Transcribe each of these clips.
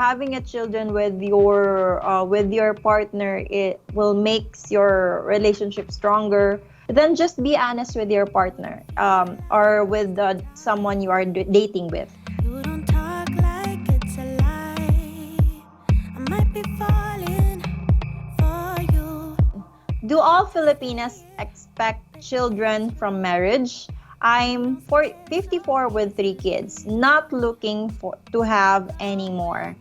having a children with your partner, it will makes your relationship stronger, then just be honest with your partner, or with someone you are dating with. You don't talk like it's a lie. I might be falling for you. Do all Filipinas expect children from marriage? I'm 54 with 3 kids, not looking to have any more.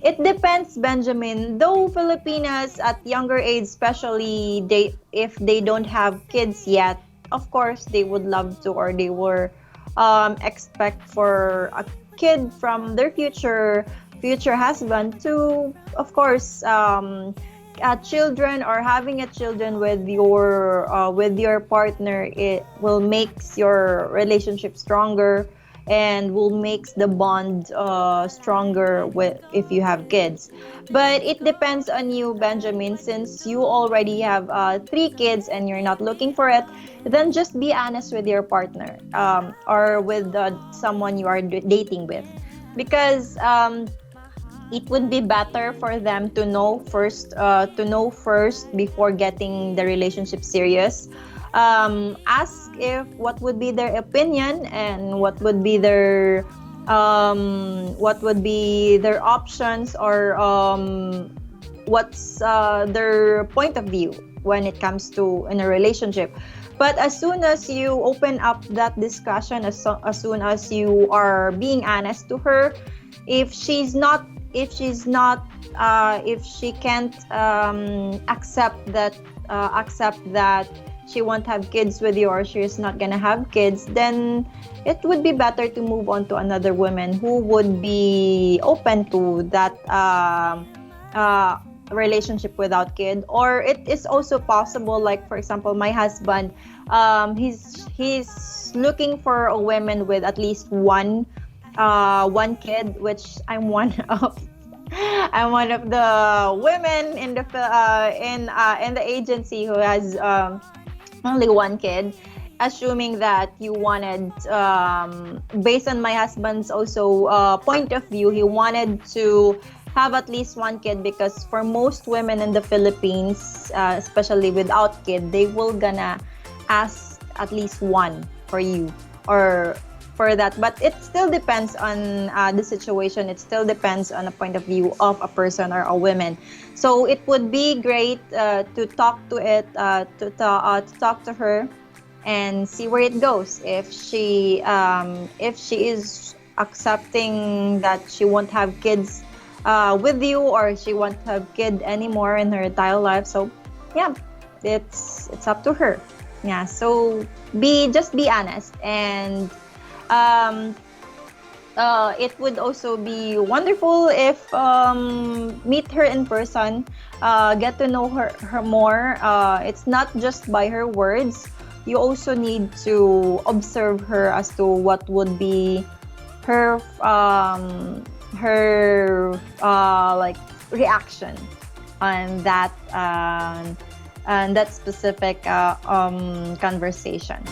It depends, Benjamin. Though Filipinas at younger age, especially if they don't have kids yet, of course they would love to, or they were expect for a kid from their future husband to, of course, children, or having a children with your partner, it will makes your relationship stronger and will makes the bond stronger if you have kids. But it depends on you, Benjamin. Since you already have 3 kids and you're not looking for it, then just be honest with your partner, or with someone you are dating with, because it would be better for them to know first before getting the relationship serious. Ask if what would be their opinion, and what would be their options, or what's their point of view when it comes to in a relationship. But as soon as you open up that discussion, as soon as you are being honest to her, if she can't accept that she won't have kids with you, or she's not gonna have kids, then it would be better to move on to another woman who would be open to that relationship without kid. Or it is also possible, like for example, my husband, he's looking for a woman with at least one kid, which I'm one of. I'm one of the women in the agency who has only 1 kid. Assuming that you wanted, based on my husband's also point of view, he wanted to have at least 1 kid, because for most women in the Philippines, especially without kid, they will gonna ask at least one for you, or for that. But it still depends on the situation. It still depends on a point of view of a person or a woman. So it would be great to talk to her and see where it goes. If she is accepting that she won't have kids with you, or she won't have kid anymore in her entire life. So yeah, it's up to her. Yeah. So just be honest, and it would also be wonderful if meet her in person, get to know her more. It's not just by her words. You also need to observe her as to what would be her like reaction on that specific conversation.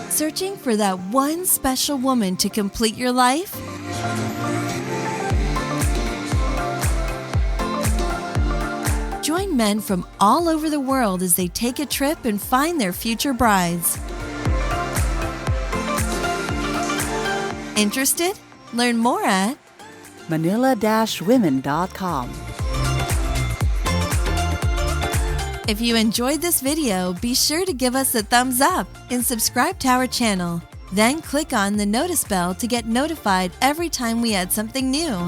Searching for that one special woman to complete your life? Join men from all over the world as they take a trip and find their future brides. Interested? Learn more at manila-women.com. If you enjoyed this video, be sure to give us a thumbs up and subscribe to our channel. Then click on the notice bell to get notified every time we add something new.